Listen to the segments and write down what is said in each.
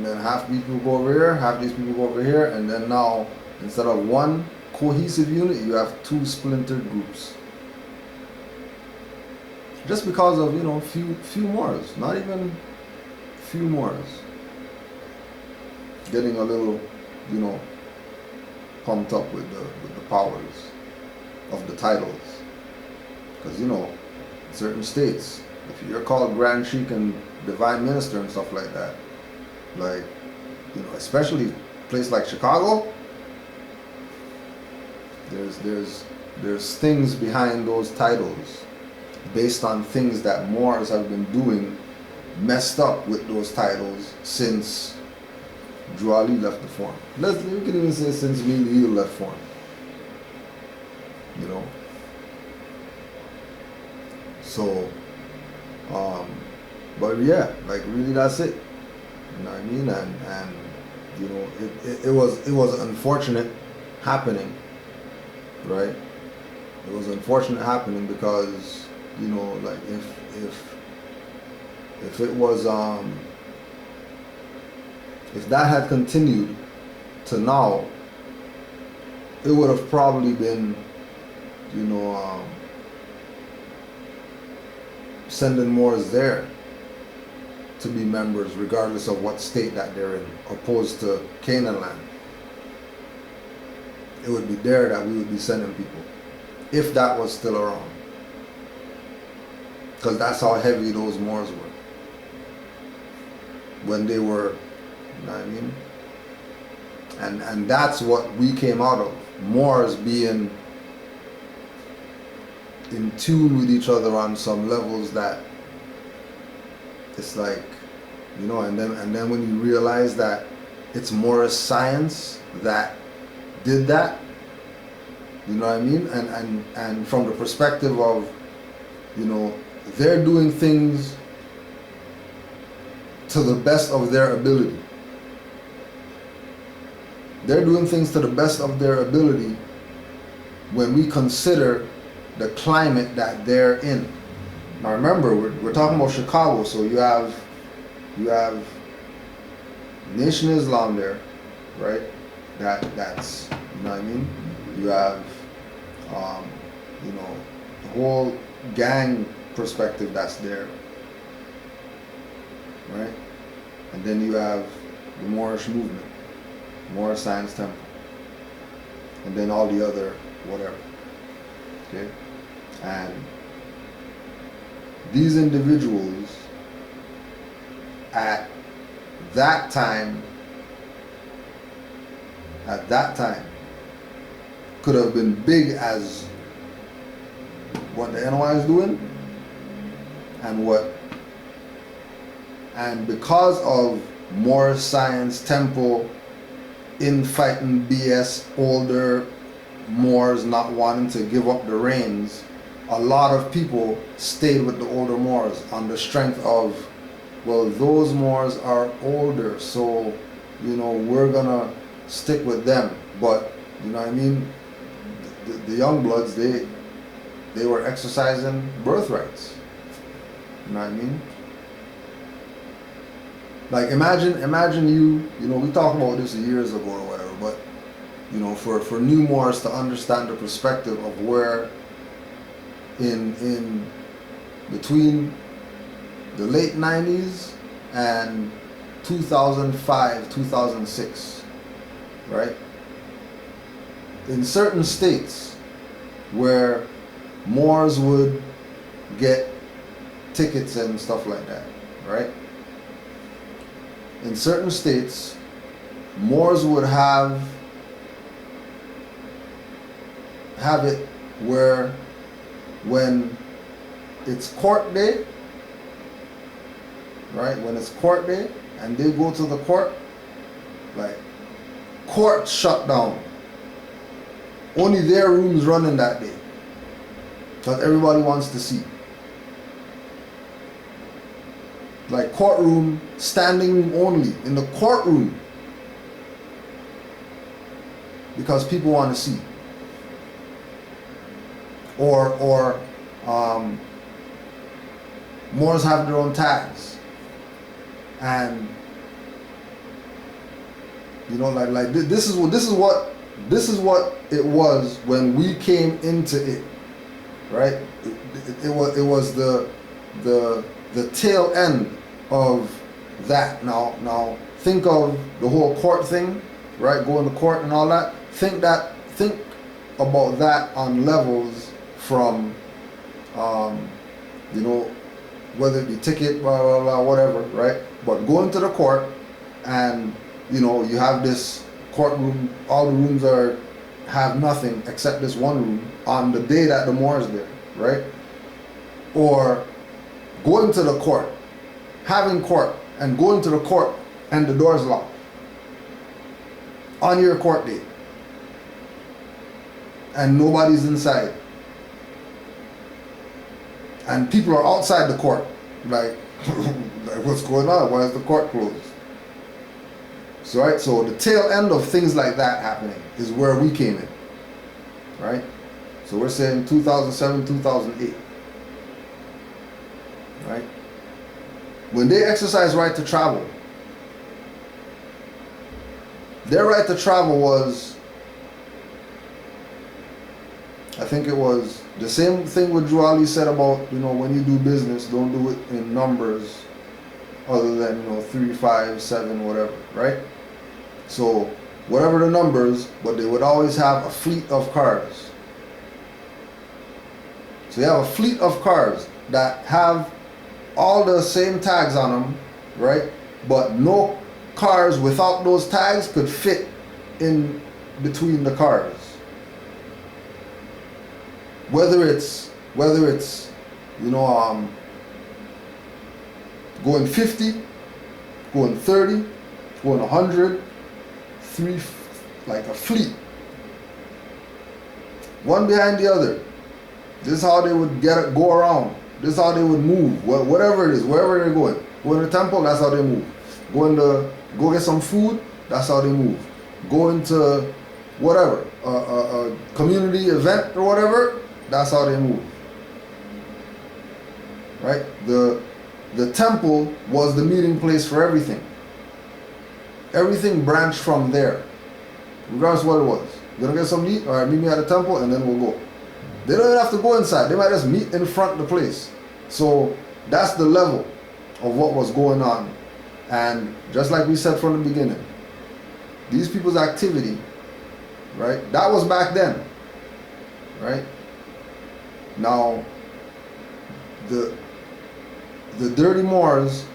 then half these people go over here, half these people go over here, and then now instead of one cohesive unit, you have two splintered groups. Just because of, you know, few Moors, not even few Moors, getting a little, you know, pumped up with the powers of the titles. Because, you know, certain states, if you're called Grand Sheik and Divine Minister and stuff like that, like, you know, especially a place like Chicago, there's things behind those titles based on things that Moors have been doing, messed up with those titles since Drew Ali left the form. We can even say since Mealy left form. You know. So, but yeah, like really that's it. You know what I mean? And you know, it was unfortunate happening, right? It was unfortunate happening because, you know, like if it was if that had continued to now, it would have probably been, you know, sending Moors there to be members regardless of what state that they're in, opposed to Canaanland. It would be there that we would be sending people, if that was still around. Because that's how heavy those Moors were when they were, you know what I mean? And that's what we came out of. Moors being in tune with each other on some levels that it's like, you know, and then when you realize that it's Moorish science that did that, you know what I mean? And from the perspective of, you know, they're doing things to the best of their ability. They're doing things to the best of their ability when we consider the climate that they're in. Now remember, we're talking about Chicago, so you have Nation of Islam there, right? That's, you know what I mean? You have you know, the whole gang perspective that's there, right? And then you have the Moorish movement, Moorish Science Temple, and then all the other whatever. Okay? And these individuals at that time could have been big as what the NY is doing and because of Moorish Science Temple infighting BS, older Moors not wanting to give up the reins, a lot of people stayed with the older Moors on the strength of, well, those Moors are older, so, you know, we're gonna stick with them. But, you know what I mean, the young bloods, they were exercising birthrights. You know what I mean? Like imagine you know, we talked about this years ago or whatever, but, you know, for new Moors to understand the perspective of where in between the late 90s and 2005, 2006, right? In certain states where Moors would get tickets and stuff like that, right? In certain states, Moors would have it where when it's court day, right? When it's court day and they go to the court, like, court shut down. Only their rooms running that day. Because everybody wants to see. Like courtroom, standing room only, in the courtroom. Because people want to see. Or Moors have their own tags. And You know, like this is what it was when we came into it, right? It was the tail end of that. Now think of the whole court thing, right? Going to court and all that. Think about that on levels from, you know, whether it be ticket, blah blah blah, whatever, right? But going to the court, and you know, you have this courtroom. All the rooms have nothing except this one room on the day that the Moors there, right? Or going to the court, having court, and going to the court and the door's locked on your court date, and nobody's inside, and people are outside the court, like, like what's going on? Why is the court closed? So, right, so the tail end of things like that happening is where we came in, right? So we're saying 2007, 2008, right? When they exercised right to travel, their right to travel was, I think it was the same thing what Drew Ali said about, you know, when you do business, don't do it in numbers other than, you know, 3, 5, 7, whatever, right? So whatever the numbers, but they would always have a fleet of cars. So you have a fleet of cars that have all the same tags on them, right? But no cars without those tags could fit in between the cars. Whether it's you know, going 50, going 30, going 100, like a fleet, one behind the other. This is how they would go around. This is how they would move. Whatever it is, wherever they're going. Going to the temple, that's how they move. Go get some food, that's how they move. Going to whatever, a community event or whatever, that's how they move. Right? The temple was the meeting place for everything. Everything branched from there, regardless of what it was. You gonna get some meat? All right, meet me at the temple, and then we'll go. They don't even have to go inside. They might just meet in front of the place. So that's the level of what was going on. And just like we said from the beginning, these people's activity, right? That was back then, right? Now, the dirty Moors,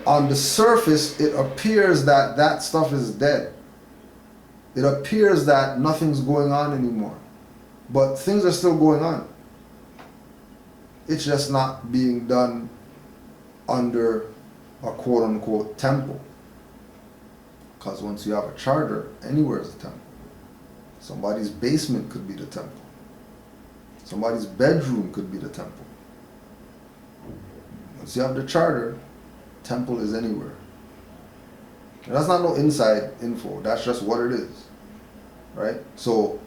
on the surface, it appears that that stuff is dead. It appears that nothing's going on anymore. But things are still going on. It's just not being done under a quote-unquote temple. Because once you have a charter, anywhere is a temple. Somebody's basement could be the temple. Somebody's bedroom could be the temple. Once you have the charter, temple is anywhere. And that's not no inside info. That's just what it is, right? So,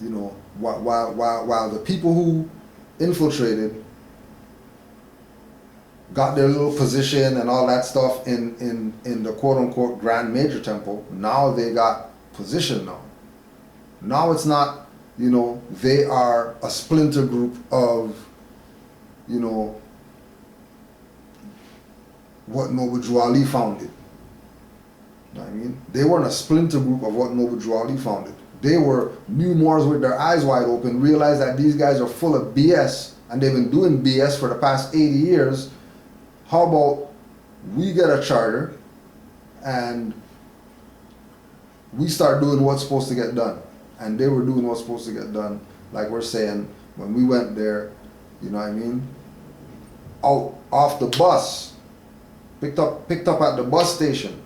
you know, while the people who infiltrated got their little position and all that stuff in the quote-unquote Grand Major Temple, now they got position now. Now it's not, you know, they are a splinter group of, you know, what Noble Drew Ali founded. You know what I mean? They weren't a splinter group of what Noble Drew Ali founded. They were new Moors with their eyes wide open, realized that these guys are full of BS, and they've been doing BS for the past 80 years. How about we get a charter and we start doing what's supposed to get done? And they were doing what's supposed to get done. Like we're saying, when we went there, you know what I mean? Off the bus, picked up at the bus station,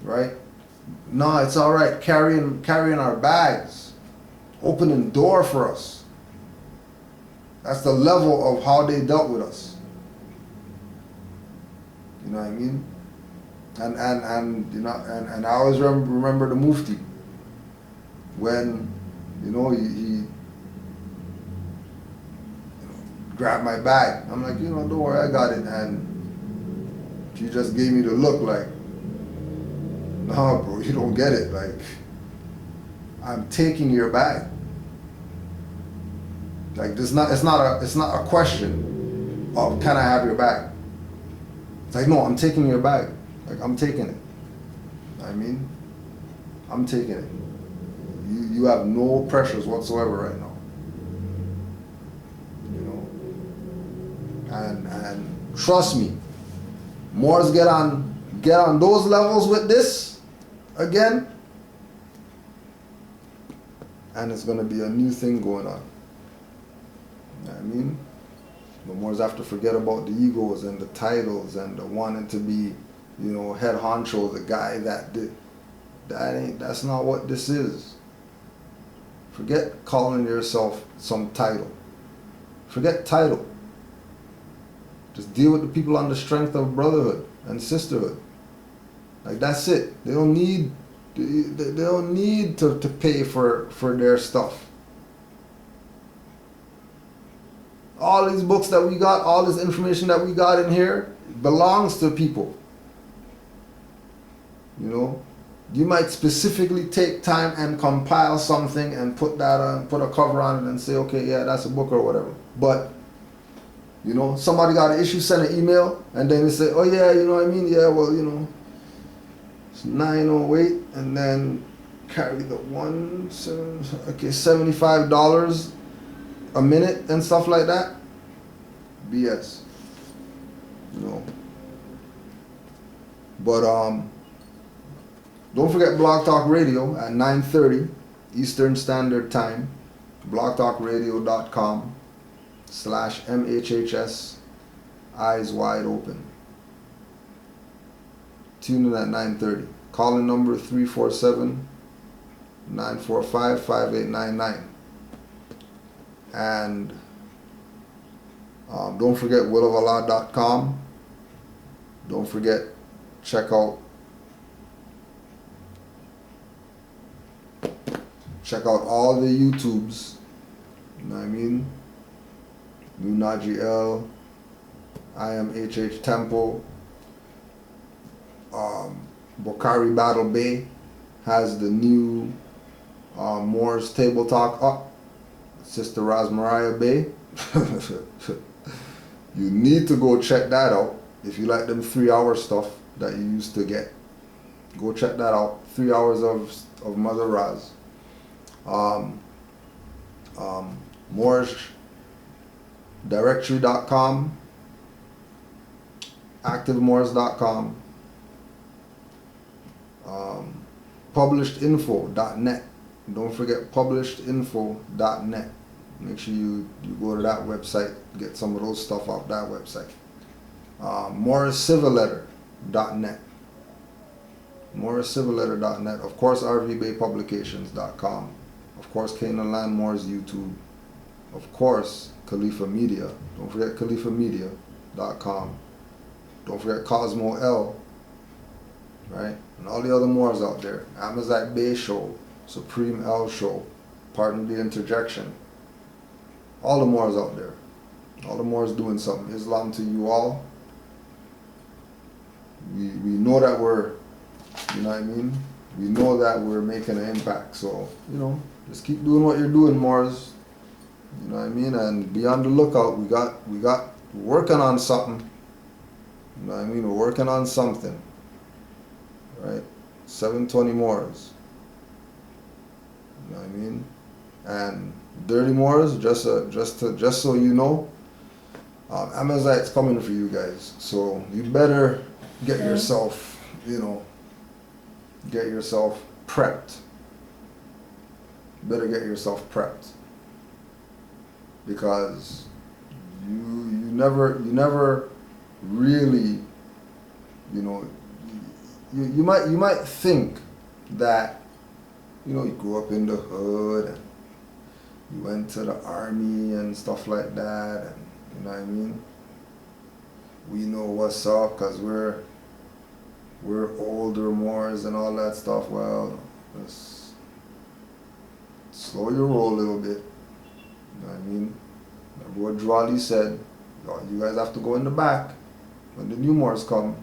right? No, it's all right. Carrying our bags, opening door for us. That's the level of how they dealt with us. You know what I mean? And you know, and I always remember the Mufti when, you know, he you know, grabbed my bag. I'm like, you know, don't worry, I got it. And he just gave me the look like, Nah, bro, you don't get it. Like, I'm taking your bag. Like, it's not a question of can I have your bag. It's like, no, I'm taking your bag. Like, I'm taking it. I mean, I'm taking it. You have no pressures whatsoever right now. You know, and trust me, Moors get on those levels with this again, and it's gonna be a new thing going on. You know what I mean? The Moors have to forget about the egos and the titles and the wanting to be, you know, head honcho, the guy that did. That's not what this is. Forget calling yourself some title. Forget title. Just deal with the people on the strength of brotherhood and sisterhood. Like, that's it. They don't need to pay for their stuff. All these books that we got, all this information that we got in here belongs to people. You know, you might specifically take time and compile something and put that on, put a cover on it and say, okay, yeah, that's a book or whatever. But, you know, somebody got an issue, send an email, and then they say, oh yeah, you know what I mean? Yeah, well, you know, it's 908, and then carry the $75 a minute and stuff like that. BS. You know. But don't forget Blog Talk Radio at 9:30 Eastern Standard Time. blogtalkradio.com/MHHS Eyes Wide Open. Tune in at 9:30. Calling number 347-945-5899. And don't forget willofalah.com. Don't forget, check out all the YouTubes. You know what I mean? Nunaji L, I am HH Temple, Bokari Battle Bay has the new Moors Table Talk up. Sister Rosmariah Bay. You need to go check that out. If you like them 3-hour stuff that you used to get, go check that out. 3 hours of Mother Raz. MoorsDirectory.com, ActiveMoors.com, PublishedInfo.net. Don't forget PublishedInfo.net. Make sure you go to that website, get some of those stuff off that website. MoorsCivilLetter.net. MoorsCivilLetter.net. Of course, RVBayPublications.com. Of course, Canaanland Moors YouTube. Of course, Khalifa Media. Don't forget KhalifaMedia.com. Don't forget Cosmo L. Right? And all the other Moors out there. Amazite Bay Show. Supreme L Show. Pardon the interjection. All the Moors out there. All the Moors doing something. Islam to you all. We know that we're, you know what I mean? We know that we're making an impact. So, you know, just keep doing what you're doing, Moors. You know what I mean? And be on the lookout. We got working on something. You know what I mean? We're working on something. Right? 720 Moors. You know what I mean? And Dirty Moors, just so you know, Amazite's coming for you guys. So you better get yourself, you know, get yourself prepped. Better get yourself prepped. Because you never really, you know, you might think that, you know, you grew up in the hood and you went to the army and stuff like that, and you know what I mean? We know what's up because we're older Moors and all that stuff. Well, just slow your roll a little bit. You know what I mean? Remember what Drawley said, you guys have to go in the back when the new Moors come.